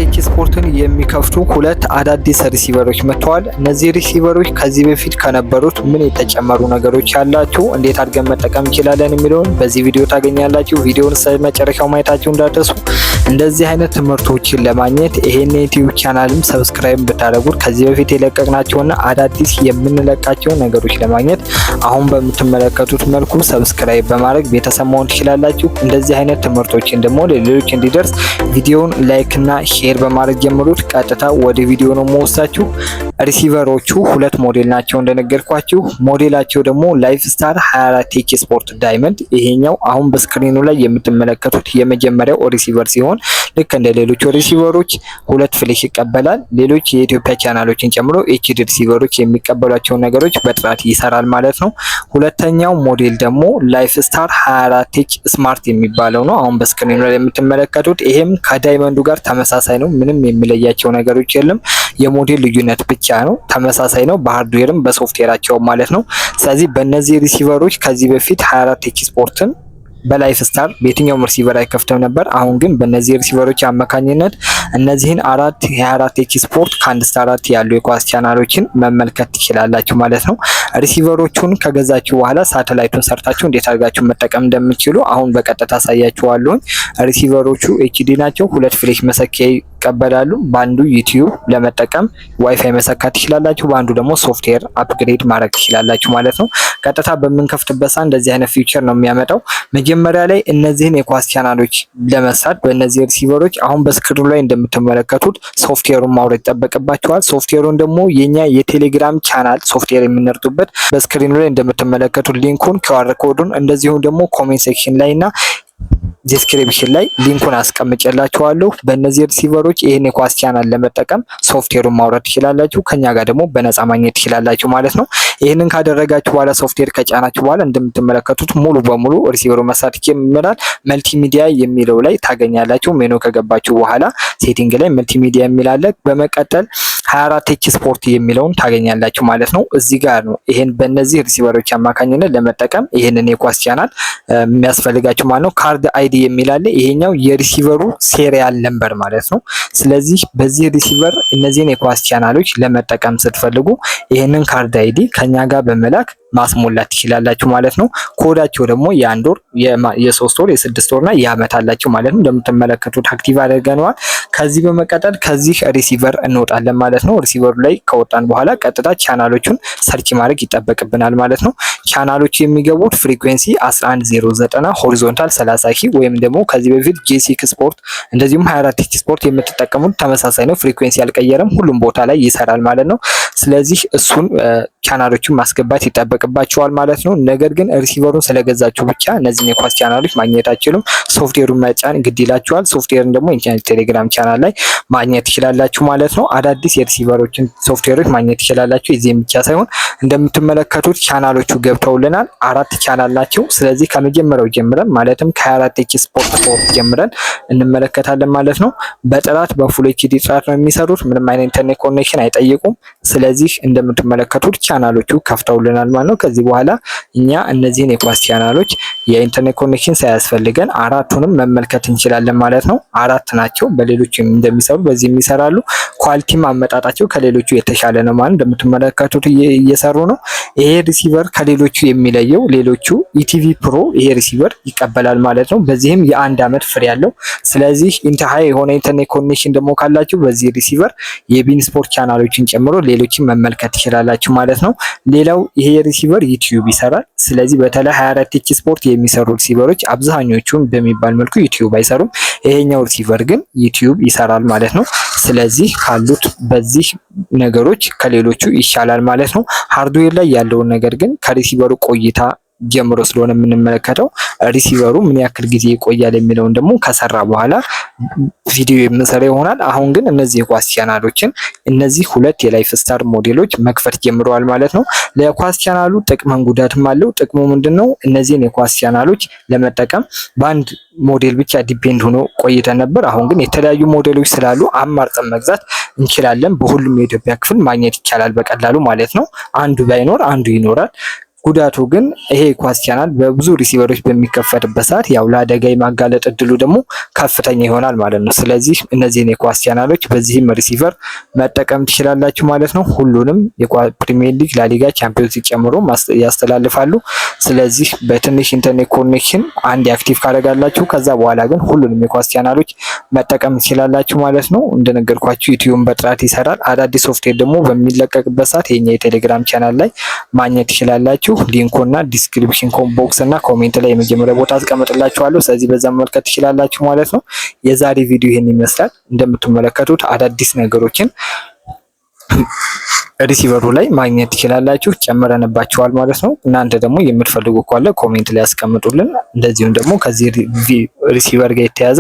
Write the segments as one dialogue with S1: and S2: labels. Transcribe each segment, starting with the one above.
S1: ቴክ ስፖርትን የሚከፍቱ ሁለት አዳዲስ ሪሲቨሮች መጥተዋል። እነዚህ ሪሲቨሮች ከዚህ በፊት ከነበሩት ምን የተጨመሩ ነገሮች ያላችሁ፣ እንዴት አድርገን መጠቀም እንችላለን የሚለውን በዚህ ቪዲዮ ታገኛላችሁ። ቪዲዮውን መጨረሻው ማየታችሁ እንዳትረሱ። እንደዚህ አይነት ትምህርቶችን ለማግኘት ይሄን ዩቲዩብ ቻናልም ሰብስክራይብ ብታደርጉት ከዚህ በፊት የለቀቅናቸውና አዳዲስ የምንለቃቸው ነገሮች ለማግኘት አሁን በምትመለከቱት መልኩ ሰብስክራይብ በማድረግ ቤተሰብ መሆን ትችላላችሁ። እንደዚህ አይነት ትምህርቶችን ደግሞ ለሌሎች እንዲደርስ ቪዲዮውን ላይክ እና ሼር በማድረግ ጀምሩት። ቀጥታ ወደ ቪዲዮ ነው የምወስዳችሁ። ሪሲቨሮቹ ሁለት ሞዴል ናቸው እንደነገርኳችሁ። ሞዴላቸው ደግሞ ላይፍ ስታር 24 ቴክ ስፖርት ዳይመንድ። ይሄኛው አሁን በስክሪኑ ላይ የምትመለከቱት የመጀመሪያው ሪሲቨር ሲሆን ልክ እንደ ሌሎች ሪሲቨሮች ሁለት ፍሌሽ ይቀበላል። ሌሎች የኢትዮጵያ ቻናሎችን ጨምሮ ኤችዲ ሪሲቨሮች የሚቀበሏቸው ነገሮች በጥራት ይሰራል ማለት ነው። ሁለተኛው ሞዴል ደግሞ ላይፍ ስታር 24 ቴክ ስማርት የሚባለው ነው አሁን በስክሪኑ ላይ የምትመለከቱት። ይሄም ከዳይመንዱ ጋር ተመሳሳይ ነው። ምንም የሚለያቸው ነገሮች የለም። የሞዴል ልዩነት ብቻ ነው። ተመሳሳይ ነው በሃርድዌርም በሶፍትዌራቸው ማለት ነው። ስለዚህ በእነዚህ ሪሲቨሮች ከዚህ በፊት 24 ቴክ ስፖርትን በላይፍ ስታር በየትኛውም ሪሲቨር አይከፍተም ነበር። አሁን ግን በእነዚህ ሪሲቨሮች አማካኝነት እነዚህን 24 ቴክ ስፖርት ከ1 እስከ 4 ያሉ የኳስ ቻናሎችን መመልከት ትችላላችሁ ማለት ነው። ሪሲቨሮቹን ከገዛችሁ በኋላ ሳተላይቱን ሰርታችሁ እንዴት አድርጋችሁ መጠቀም እንደምትችሉ አሁን በቀጥታ አሳያችኋለሁ። ሪሲቨሮቹ ኤችዲ ናቸው። ሁለት ፍሌሽ መሰኪያ ይቀበላሉ። በአንዱ ዩቲዩብ ለመጠቀም ዋይፋይ መሰካት ትችላላችሁ፣ በአንዱ ደግሞ ሶፍትዌር አፕግሬድ ማድረግ ትችላላችሁ ማለት ነው። ቀጥታ በምንከፍትበት ሰዓት እንደዚህ አይነት ፊቸር ነው የሚያመጣው። መጀመሪያ ላይ እነዚህን የኳስ ቻናሎች ለመስራት በእነዚህ ሪሲቨሮች አሁን በስክሪኑ ላይ እንደምትመለከቱት ሶፍትዌሩን ማውረድ ይጠበቅባቸዋል። ሶፍትዌሩን ደግሞ የኛ የቴሌግራም ቻናል ሶፍትዌር የምንመርጡበት በስክሪኑ ላይ እንደምትመለከቱት ሊንኩን፣ ኪውአር ኮዱን እንደዚሁም ደግሞ ኮሜንት ሴክሽን ላይ እና ዲስክሪፕሽን ላይ ሊንኩን አስቀምጬላችኋለሁ። በእነዚህ ሪሲቨሮች ይሄን የኳስ ቻናል ለመጠቀም ሶፍትዌሩን ማውረድ ትችላላችሁ። ከኛ ጋር ደግሞ በነፃ ማግኘት ትችላላችሁ ማለት ነው። ይሄንን ካደረጋችሁ በኋላ ሶፍትዌር ከጫናችሁ በኋላ እንደምትመለከቱት ሙሉ በሙሉ ሪሲቨሩ መስራት ይጀምራል። መልቲሚዲያ የሚለው ላይ ታገኛላችሁ። ሜኑ ከገባችሁ በኋላ ሴቲንግ ላይ መልቲሚዲያ የሚል አለ። በመቀጠል 24 ቴክ ስፖርት የሚለውን ታገኛላችሁ ማለት ነው። እዚህ ጋር ነው ይሄን በእነዚህ ሪሲቨሮች አማካኝነት ለመጠቀም ይሄንን የኳስ ቻናል የሚያስፈልጋችሁ ማለት ነው። ካርድ አይዲ የሚል አለ። ይሄኛው የሪሲቨሩ ሴሪያል ነምበር ማለት ነው። ስለዚህ በዚህ ሪሲቨር እነዚህን የኳስ ቻናሎች ለመጠቀም ስትፈልጉ ይሄንን ካርድ አይዲ ከኛ ጋር በመላክ ማስሞላት ትችላላችሁ ማለት ነው። ኮዳቸው ደግሞ የ1 ወር፣ የ3 ወር፣ የ6 ወርና የዓመት አላችሁ ማለት ነው። እንደምትመለከቱት አክቲቭ አድርገነዋል። ከዚህ በመቀጠል ከዚህ ሪሲቨር እንወጣለን ማለት ነው። ሪሲቨሩ ላይ ከወጣን በኋላ ቀጥታ ቻናሎቹን ሰርች ማድረግ ይጠበቅብናል ማለት ነው። ቻናሎቹ የሚገቡት ፍሪኩዌንሲ 11090 ሆሪዞንታል 30 ወይም ደግሞ ከዚህ በፊት ጄሲክ ስፖርት እንደዚሁም 24 ቴክ ስፖርት የምትጠቀሙት ተመሳሳይ ነው። ፍሪኩዌንሲ አልቀየረም፣ ሁሉም ቦታ ላይ ይሰራል ማለት ነው። ስለዚህ እሱን ቻናሎቹን ማስገባት ይጠበቅባቸዋል ማለት ነው። ነገር ግን ሪሲቨሩን ስለገዛችሁ ብቻ እነዚህን የኳስ ቻናሎች ማግኘት አትችሉም። ሶፍትዌሩን መጫን ግድ ይላችኋል። ሶፍትዌርን ደግሞ ቴሌግራም ቻናል ላይ ማግኘት ትችላላችሁ ማለት ነው። አዳዲስ የሪሲቨሮችን ሶፍትዌሮች ማግኘት ትችላላችሁ። እዚህም ብቻ ሳይሆን እንደምትመለከቱት ቻናሎቹ ገብተውልናል። 4 ቻናል ናቸው። ስለዚህ ከመጀመሪያው ጀምረን ማለትም ከ24 ቴክ ስፖርት ጀምረን እንመለከታለን ማለት ነው። በጥራት በፉል ኤችዲ ጥራት ነው የሚሰሩት። ምንም አይነት ኢንተርኔት ኮኔክሽን አይጠይቁም። ስለዚህ እንደምትመለከቱት ቻናሎቹ ከፍተውልናል ማለት ነው። ከዚህ በኋላ እኛ እነዚህን የኳስ ቻናሎች የኢንተርኔት ኮኔክሽን ሳያስፈልገን አራቱንም መመልከት እንችላለን ማለት ነው። 4 ናቸው። በሌሎች እንደሚሰሩ በዚህም ይሰራሉ። ኳሊቲም አመጣጣቸው ከሌሎቹ የተሻለ ነው ማለት እንደምትመለከቱት እየሰሩ ነው። ይሄ ሪሲቨር ከሌሎቹ የሚለየው ሌሎቹ ኢቲቪ ፕሮ ይሄ ሪሲቨር ይቀበላል ማለት ነው። በዚህም የ1 ዓመት ፍሪ ያለው። ስለዚህ ኢንተርሃይ የሆነ ኢንተርኔት ኮኔክሽን ደግሞ ካላችሁ በዚህ ሪሲቨር የቢን ስፖርት ቻናሎችን ጨምሮ ሌሎችን መመልከት ትችላላችሁ ማለት ነው። ሌላው ይሄ ሪሲቨር ዩቲዩብ ይሰራል። ስለዚህ በተለይ 24 ቴክ ስፖርት የሚሰሩ ሪሲቨሮች አብዛኞቹን በሚባል መልኩ ዩቲዩብ አይሰሩም። ይሄኛው ሪሲቨር ግን ዩቲዩብ ይሰራል ማለት ነው። ስለዚህ ካሉት በዚህ ነገሮች ከሌሎቹ ይሻላል ማለት ነው። ሃርድዌር ላይ ያለውን ነገር ግን ከሪሲቨሩ ቆይታ ጀምሮ ስለሆነ የምንመለከተው ሪሲቨሩ ምን ያክል ጊዜ ይቆያል የሚለውን ደግሞ ከሰራ በኋላ ቪዲዮ የምንሰራ ይሆናል። አሁን ግን እነዚህ የኳስ ቻናሎችን እነዚህ ሁለት የላይፍ ስታር ሞዴሎች መክፈት ጀምረዋል ማለት ነው። ለኳስ ቻናሉ ጥቅምም ጉዳትም አለው። ጥቅሙ ምንድነው? እነዚህን የኳስ ቻናሎች ለመጠቀም በአንድ ሞዴል ብቻ ዲፔንድ ሆኖ ቆይተን ነበር። አሁን ግን የተለያዩ ሞዴሎች ስላሉ አማርጠን መግዛት እንችላለን። በሁሉም የኢትዮጵያ ክፍል ማግኘት ይቻላል በቀላሉ ማለት ነው። አንዱ ባይኖር አንዱ ይኖራል። ጉዳቱ ግን ይሄ ኳስ ቻናል በብዙ ሪሲቨሮች በሚከፈትበት ሰዓት ያው ለአደጋ የማጋለጥ እድሉ ደግሞ ከፍተኛ ይሆናል ማለት ነው። ስለዚህ እነዚህን የኳስ ቻናሎች በዚህም ሪሲቨር መጠቀም ትችላላችሁ ማለት ነው። ሁሉንም ፕሪሚየር ሊግ፣ ላሊጋ፣ ቻምፒዮንስ ሊግ ጨምሮ ያስተላልፋሉ። ስለዚህ በትንሽ ኢንተርኔት ኮኔክሽን አንድ አክቲቭ ካደረጋላችሁ ከዛ በኋላ ግን ሁሉንም የኳስ ቻናሎች መጠቀም ትችላላችሁ ማለት ነው። እንደነገርኳችሁ ዩቲዩብን በጥራት ይሰራል። አዳዲስ ሶፍትዌር ደግሞ በሚለቀቅበት ሰዓት የኛ የቴሌግራም ቻናል ላይ ማግኘት ትችላላችሁ። ሊንኩና ዲስክሪፕሽን ቦክስ እና ኮሜንት ላይ የመጀመሪያ ቦታ አስቀምጥላችኋለሁ። ስለዚህ በዛ መመልከት ትችላላችሁ ማለት ነው። የዛሬ ቪዲዮ ይሄን ይመስላል። እንደምትመለከቱት አዳዲስ ነገሮችን ሪሲቨሩ ላይ ማግኘት ትችላላችሁ። ጨምረንባችኋል ማለት ነው። እናንተ ደግሞ የምትፈልጉ ካለ ኮሜንት ላይ ያስቀምጡልን። እንደዚሁም ደግሞ ከዚህ ሪሲቨር ጋር የተያዘ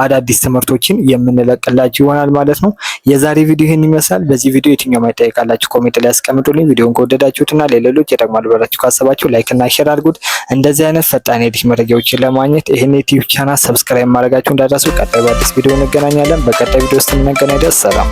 S1: አዳዲስ ትምህርቶችን የምንለቅላችሁ ይሆናል ማለት ነው። የዛሬ ቪዲዮ ይሄን ይመስላል። በዚህ ቪዲዮ የትኛው ማይጠይቃላችሁ ኮሜንት ላይ ያስቀምጡልኝ። ቪዲዮን ከወደዳችሁትና ለሌሎች ይጠቅማል ብላችሁ ካሰባችሁ ላይክ እና ሼር አድርጉት። እንደዚህ አይነት ፈጣን የዲሽ መረጃዎችን ለማግኘት ይሄን ዩቲዩብ ቻናል ሰብስክራይብ ማድረጋችሁ እንዳትረሱ። ቀጣይ በአዲስ ቪዲዮ እንገናኛለን። በቀጣይ ቪዲዮ ውስጥ እንገናኝ። ደስ ሰላም